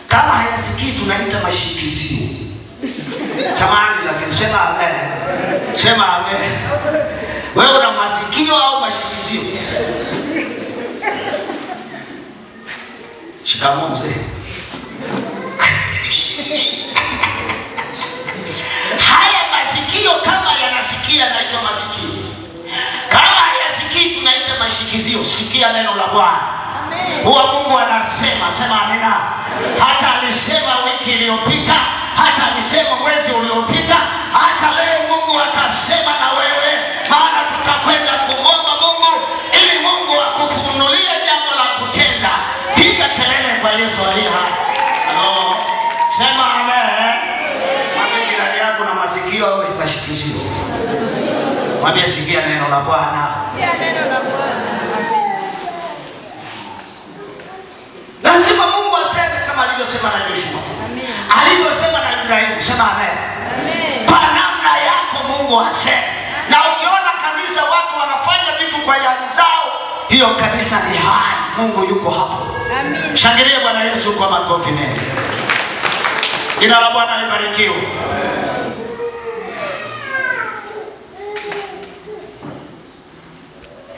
Kama hayasikii tunaita mashikizio. Samahani, lakini sema amen. Sema amen. Wewe una masikio au mashikizio? Shikamoo mzee. Haya masikio kama yanasikia naitwa masikio. Kama hayasikii tunaita mashikizio. Sikia neno la Bwana. Huwa Mungu anasema, sema amina. Hata alisema wiki iliyopita, hata alisema mwezi uliopita, hata leo Mungu atasema na wewe, maana tutakwenda kumwomba Mungu ili Mungu akufunulie jambo la kutenda. Piga kelele kwa Yesu aliye hai. Hello. Sema amen. Mwambie jirani yako na masikio au mashikizio. Mwambie sikia neno la Bwana. Sikia neno la Bwana. Lazima Mungu aseme kama alivyosema na Joshua. Amen. Alivyosema na Ibrahimu. Sema amen. Amen. Kwa namna yako Mungu aseme. Na ukiona kanisa watu wanafanya vitu kwa hiari zao, hiyo kanisa ni hai. Mungu yuko hapo. Amen. Shangilie Bwana Yesu kwa makofi mengi. Jina la Bwana libarikiwe.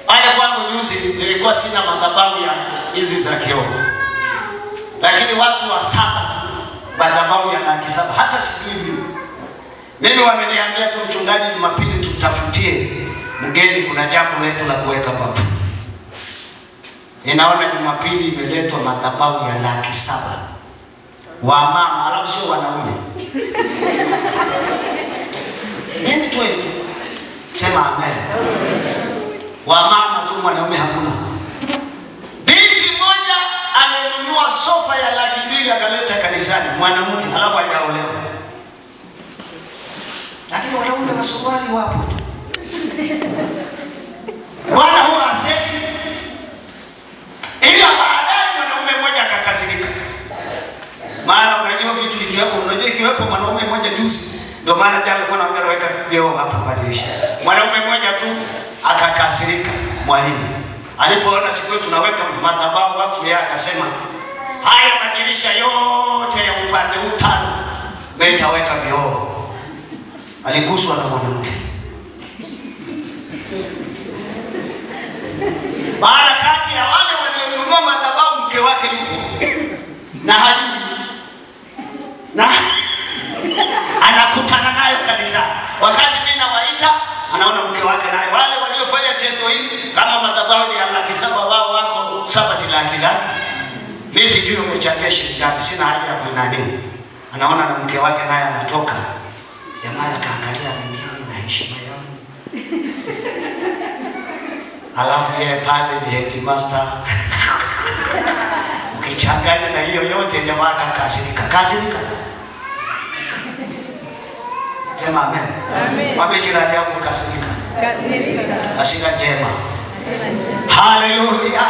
Haya, kwangu juzi nilikuwa sina madhabahu ya hizi za kioo, lakini watu wa saba tu madhabahu ya Laki7, hata sijui mimi. Wameniambia tu, mchungaji, Jumapili tutafutie mgeni, kuna jambo letu la kuweka papo. Ninaona Jumapili imeletwa madhabahu ya Laki7 wa mama, alafu sio wanaume. Nini tu hiyo? Sema amen. Wa mama tu, mwanaume hakuna. Binti moja amenunua sofa ya Laki2 akaleta kanisani, mwanamke, alafu hajaolewa. Lakini wanaume na suruali wapo tu. Bwana huwa asemi. Ila baadaye mwanaume mmoja akakasirika. Maana unajua vitu vikiwepo, unajua ikiwepo mwanaume mmoja juzi, ndio maana jana alikuwa anaweka vyoo hapa badilisha. Mwanaume mmoja tu akakasirika. Mwalimu alipoona siku hiyo tunaweka madhabahu watu, yeye akasema, haya madirisha yote ya upande huu 5 nitaweka vioo. Aliguswa na mwanamke. Maana kati ya wale walionunua madhabahu mke wake yupo na hajui, na anakutana nayo kabisa. Wakati mimi nawaita, anaona mke wake naye. Wale waliofanya tendo hili, kama madhabahu ya Laki7 wao wako 7 si laki. Mimi sijui umechangia shilingi ngapi, sina haja ya kunani. Anaona na mke wake naye anatoka. Jamaa akaangalia mimi na heshima yangu. Alafu yeye pale ni headmaster. Ukichanganya na hiyo yote jamaa kakasirika. Kasirika. Sema amen. Amen. Mwambie jirani yako kasirika. Kasirika. Hasira njema. Haleluya.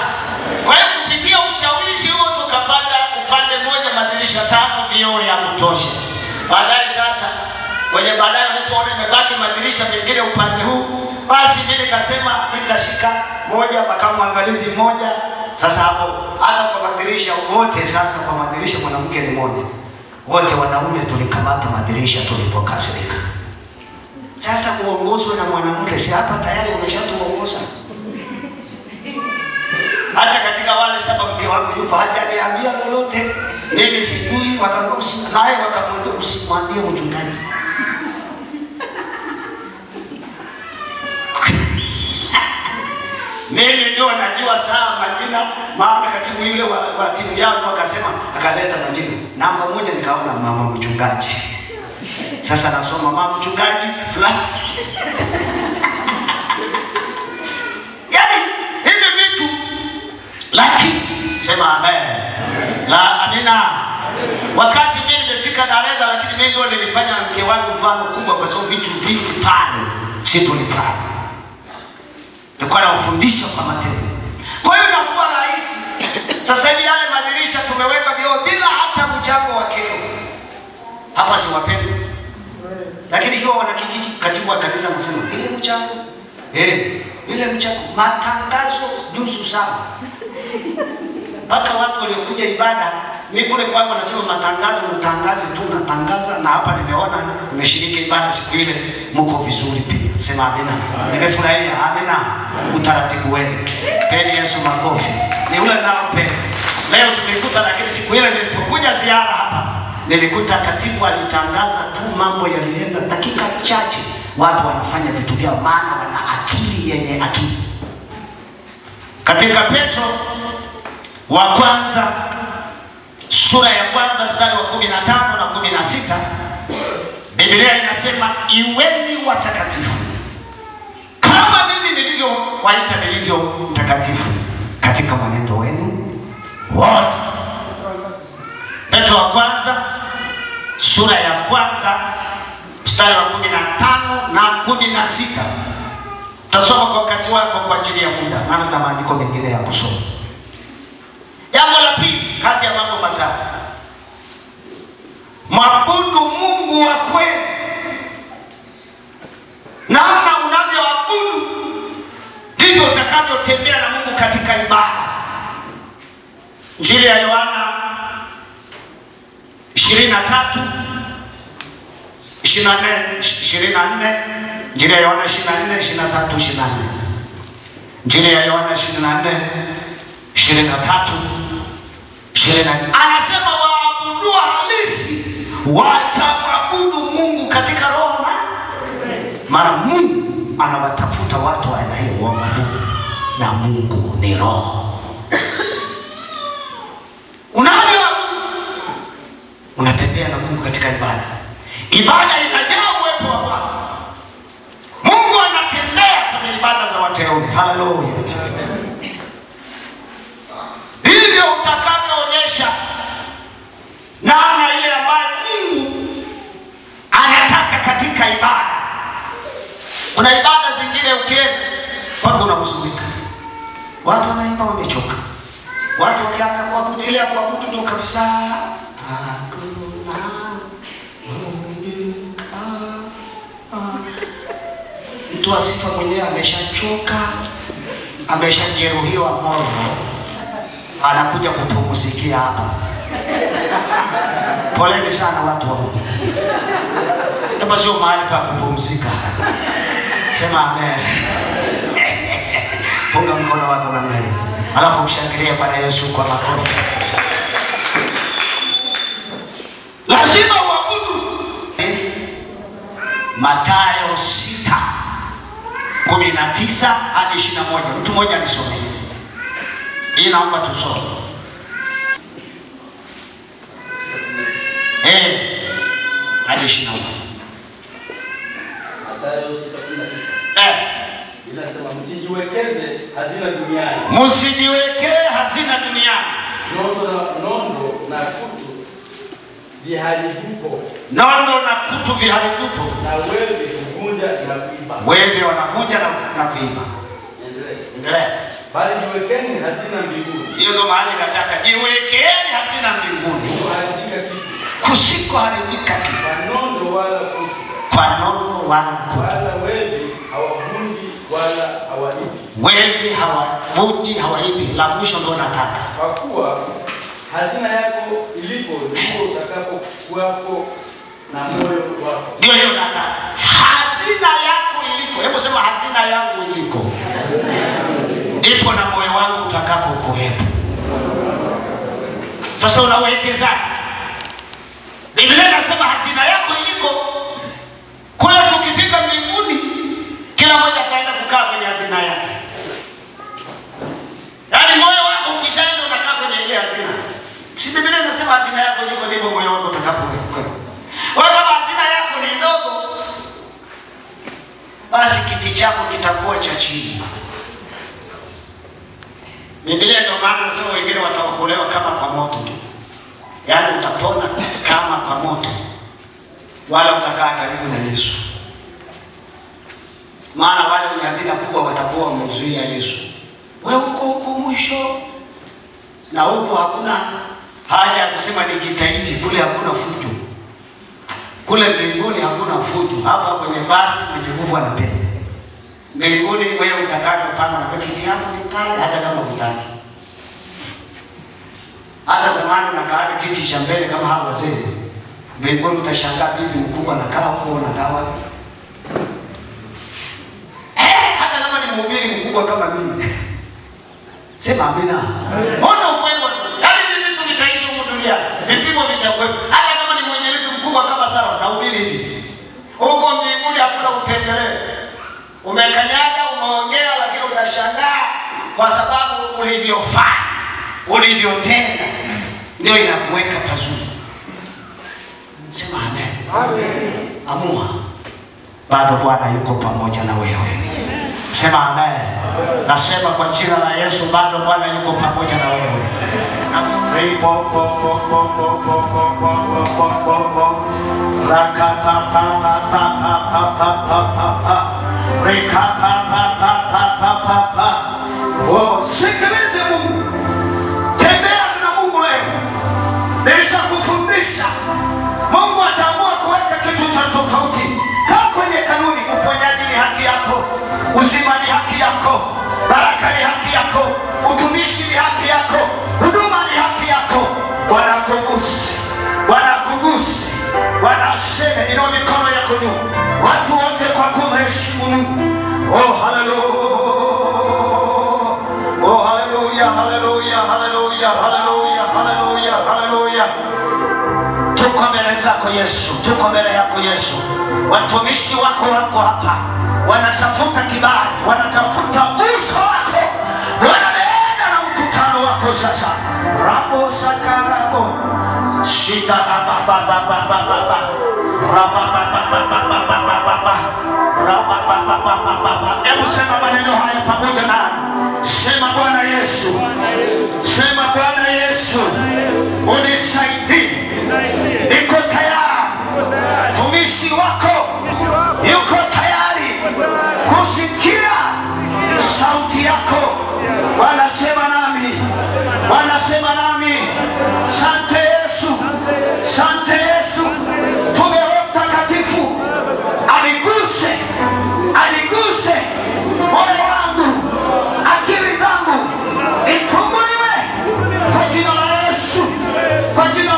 Kwa hiyo kupitia ushawishi huo tukapata upande mmoja madirisha 5 vioo ya kutosha. Baadaye sasa kwenye baadaye nilipoona imebaki madirisha mengine upande huu, basi mimi nikasema nitashika moja mpaka mwangalizi mmoja. Sasa hapo hata kwa madirisha wote, sasa kwa madirisha mwanamke ni mmoja. Wote wanaume tulikamata madirisha tulipokasirika. Sasa uongozwe na mwanamke, si hapa tayari umeshatuongoza. Hata katika wale 7 mke wangu yupo hajaniambia lolote. Mimi sijui wanaruhusi naye wakamwambia usimwambie mchungaji. Mimi ndio najua sawa majina, maana katibu yule wa timu yangu akasema akaleta majina. Namba 1 nikaona mama mchungaji. Sasa nasoma mama mchungaji fulani. Yaani hivi vitu lakini sema amen. La amina. Wakati mimi nimefika Dareda, lakini mimi ndio nilifanya na mke wangu mfano kubwa kwa sababu vitu vingi pale si tulifanya. Nilikuwa nawafundisha kwa matendo. Kwa hiyo inakuwa rahisi. Sasa hivi yale madirisha tumeweka vioo bila hata mchango wa kero. Hapa si wapendi. Lakini hiyo wanakijiji katibu wa kanisa anasema ile mchango. Ile mchango matangazo nusu saa. Mpaka watu waliokuja ibada mimi kule kwangu wanasema matangazo mtangaze tu natangaza, na hapa nimeona nimeshiriki ibada siku ile mko vizuri pia. Sema amina. Nimefurahia amina utaratibu wenu. Peni Yesu makofi. Ni ule naopenda. Leo tumekuta, lakini siku ile nilipokuja ziara hapa nilikuta katibu alitangaza tu, mambo yalienda dakika chache, watu wanafanya vitu vyao, maana wana akili yenye akili. Katika Petro wa kwanza sura ya kwanza mstari wa 15 na 16 Biblia inasema iweni watakatifu kama mimi nilivyowaita nilivyo mtakatifu katika mwenendo wenu wote. Petro wa kwanza sura ya kwanza mstari wa 15 na 16. Tasoma kwa wakati wako kwa ajili ya muda, maana tuna maandiko mengine ya kusoma. Jambo la pili kati ya mambo matatu, mwabudu Mungu wa kweli. Namna unavyoabudu ndivyo utakavyotembea na Mungu katika ibada. Injili ya Yohana 23:24, Injili ya Yohana 24:23-24, Injili ya Yohana 24:23-24. Anasema waabudu halisi watamwabudu Mungu katika roho na maana Mungu anawatafuta watu wa aina hiyo waabudu, na Mungu ni roho. Unatembea na Mungu katika ibada. Ibada inajaa uwepo wa Bwana. Mungu anatembea kwenye ibada za wateule. Haleluya. Ndivyo utakavyoonyesha namna ile ambayo Mungu anataka katika ibada. Kuna ibada zingine ukienda watu unahuzunika. Watu wanaimba wamechoka. Watu wakianza kuabudu ile kuabudu ndio kabisa. Mtu asifa mwenyewe ameshachoka, ameshajeruhiwa moyo, anakuja kupumzikia hapa. Poleni sana watu wa Mungu. Hapa sio mahali pa kupumzika. Sema amen. Punga mkono wako namna hiyo. Alafu mshangilie Bwana Yesu kwa makofi. Lazima uabudu. Mathayo 6:19 hadi 21. Mtu mmoja alisome. Hii naomba tusome. Hadi 21. Mathayo 6:19. Inasema msijiwekeze hazina duniani. Msijiwekee hazina duniani. kutu viharibupo. Nondo na kutu viharibupo. Na wevi kuvunja na kuiba. Wevi wanavunja na kuiba. Endelea. Bali jiwekeni hazina mbinguni. Hiyo ndo mahali nataka. Jiwekeni hazina mbinguni. Kusikoharibika kitu. Kwa nondo wala kutu. Kwa nondo wala kutu. Wala wevi hawavunji wala hawaibi. Wevi hawavunji hawaibi. La mwisho ndo nataka. Kwa kuwa hazina yako ilipo ndipo utakapo kuwapo na moyo wako. Ndio hiyo nataka. Hazina yako iliko. Hebu sema hazina yangu iliko. Ndipo na moyo wangu utakapo kuwepo. Sasa unawekeza. Biblia inasema hazina yako iliko. Kwa hiyo tukifika mbinguni kila mmoja ataenda kukaa kwenye hazina yake. Yaani moyo wako ukishaenda unakaa kwenye ile hazina. Si Biblia inasema hazina yako iliko ndipo moyo wako utakapo kuwepo. Kwa hiyo kama hazina yako ni ndogo, basi kiti chako kitakuwa cha chini. Biblia ndio maana nasema wengine wataokolewa kama kwa moto tu. Yaani utapona kama kwa moto. Wala utakaa karibu na Yesu. Maana wale wenye hazina kubwa watakuwa wamezuia Yesu. Wewe huko mwisho. Na huko hakuna haja ya kusema nijitahidi, kule hakuna fujo. Kule mbinguni hakuna fujo. Hapa kwenye basi mwenye nguvu anapenda. Mbinguni wewe utakaa pana na kiti yako ni pale hata kama hutaki. Hata zamani unakaa kiti cha mbele kama hawa wazee. Mbinguni utashangaa bibi mkubwa anakaa huko anakaa wapi? Hata kama ni mhubiri mkubwa kama mimi. Sema amina. Mbona ukweli wa yaani vitu vitaishi huko dunia. Vipimo vitakuwepo. Hata kama ni mwenyezi mkubwa kama sawa na ubiri hivi. Huko mbinguni hakuna upendeleo. Umekanyaga, umeongea, lakini utashangaa kwa sababu ulivyofanya, ulivyotenda ndio inakuweka pazuri. Sema amen. Amen. Amua. Bado Bwana yuko pamoja na wewe. Sema amen. Nasema kwa jina la Yesu bado Bwana yuko pamoja na wewe. Sikilize Mungu. Tembea na Mungu leo. Nilishakufundisha. Mungu ataamua kuweka kitu cha tofauti. Kaa kwenye kanuni. Uponyaji ni haki yako. Uzima ni haki yako. Baraka ni haki yako. Utumishi ni haki yako. Huduma ni haki yako. Wanakuguse. Wanakuguse. Wanasema inua mikono yako juu. Watu wote kwa kumheshimu Mungu. Oh hallelujah. Oh hallelujah, hallelujah, hallelujah, hallelujah, hallelujah, hallelujah. Tuko mbele zako Yesu, tuko mbele yako Yesu. Watumishi wako wako hapa. Wanatafuta kibali, wanatafuta uso wako. Wanaenda na mkutano wako sasa. Rabo sakarabo. Shida baba. Hebu sema maneno haya pamoja nami. Sema Bwana Yesu. Sema Bwana Yesu. Unisaidie. Niko tayari. Tumishi wako yuko tayari kusikia sauti yako. Wanasema nami. Wanasema nami. Asante Yesu. Asante Yesu. Tume Roho Mtakatifu aliguse moyo wangu, akili zangu ifunguliwe kwa jina la Yesu, kwa jina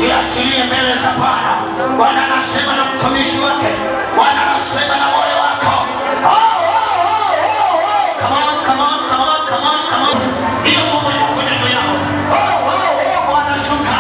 jiachilie mbele za Bwana. Bwana anasema na mtumishi wake, Bwana anasema na moyo wako. Come on, come on, come on, come on, come on. Hiyo Mungu inakuja juu yako. Bwana shuka.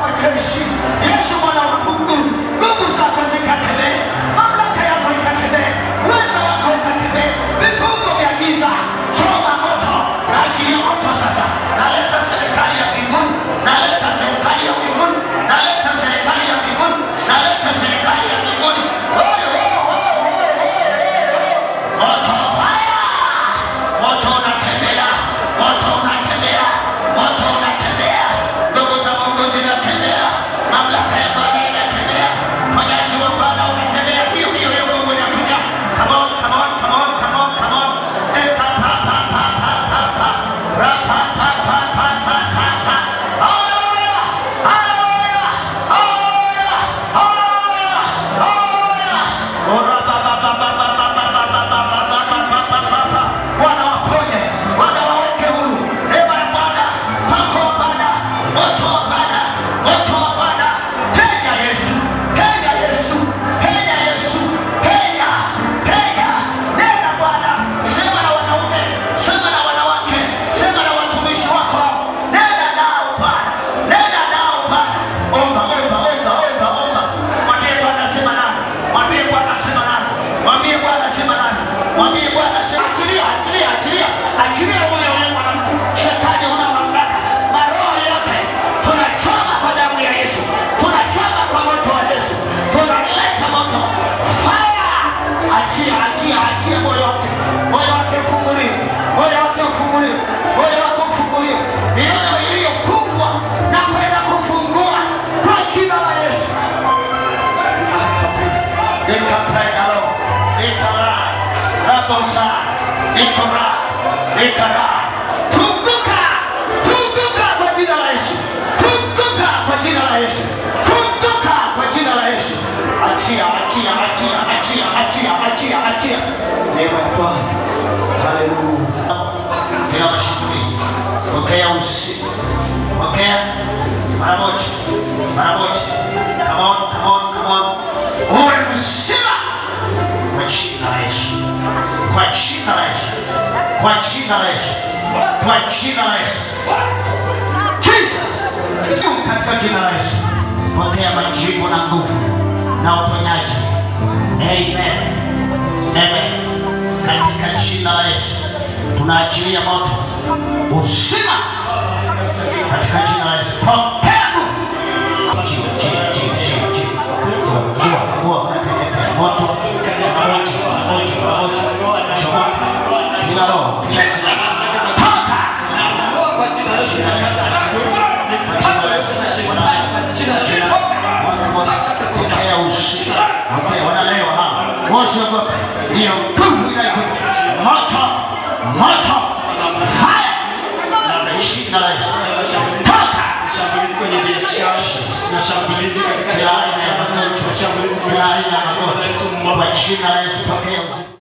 Yesu Bwana wa Mungu, nguvu zako zikatembee, mamlaka yako ikatembee, uwezo wako ukatembee, vifungo vya giza choma moto, achilia moto sasa. Naleta serikali ya mbinguni, naleta serikali ya mbinguni, naleta serikali ya mbinguni, naleta serikali ya mbinguni. Moto fire, moto unatembea, moto unatembea, moto unatembea, nguvu za Mungu zinatembea, mamlaka ya Bwana inatembea, uponyaji wa Bwana unatembea. Hiyo Mungu inakuja. Come on, come on, come on, come on, come on. Eka pa pa pa pa pa pa. Ra pa pa pa pa pa pa pa. Hallelujah, hallelujah, hallelujah, hallelujah, hallelujah. Ora pa pa pa pa pa pa pa pa pa pa pa pa pa pa. Bwana waponye, Bwana waweke huru. Neema ya Bwana, pako wa Bwana, moto wa Bwana, moto wa Bwana. Kenya Yesu, Kenya Yesu, Kenya Yesu, Kenya, Kenya. Nena Bwana, sema na wanaume, sema na wanawake, sema na watumishi wako. Nena nao Bwana, nena nao Bwana. Omba, omba, omba, omba, omba. Mwambie Bwana sema nani, mwambie Bwana sema nani, mwambie Bwana sema nani, mwambie Bwana sema. Achilia, achilia, achilia, achilia moyo wa mwanamke. Shetani una mamlaka, maroho yote tunachoma kwa damu ya Yesu, tunachoma kwa moto wa Yesu, tunaleta moto fire. Achia, achia, achia moyo wake, moyo wake ufunguliwe, moyo wake ufunguliwe, moyo wake ufunguliwe. Mioyo iliyofungwa na kwenda kufungua kwa jina la Yesu. Ikaprendalo, itala, rabosa, ikora, ikara. Funguka, funguka kwa jina la Yesu, funguka kwa jina la Yesu, funguka kwa jina la Yesu. Achia, achia, achia, achia, achia, achia, achia. Neema ya Bwana. Haleluya. Kila mashambulizi, pokea usi, pokea mara moja, mara moja. Come on, come on, come on. Uwe mzima kwa jina la Yesu, kwa jina la Yesu, kwa jina la Yesu, kwa jina la Yesu. Jesus, katika jina la Yesu, pokea majibu na nguvu na uponyaji. Amen, amen. Katika jina la Yesu tunaachilia moto uzima, katika jina la Yesu. Pokea nguvu. Moto kila roho, kila silaha toka kwa jina la Yesu. Pokea ushindi, pokea wanalewa hapa, wasiogope. Hiyo nguvu inaikuja, moto, moto, fire, na jina la Yesu. Toka kwenye biashara, nashambulizi katika kila aina ya magonjwa, kila aina ya magonjwa, kwa jina la Yesu. Pokea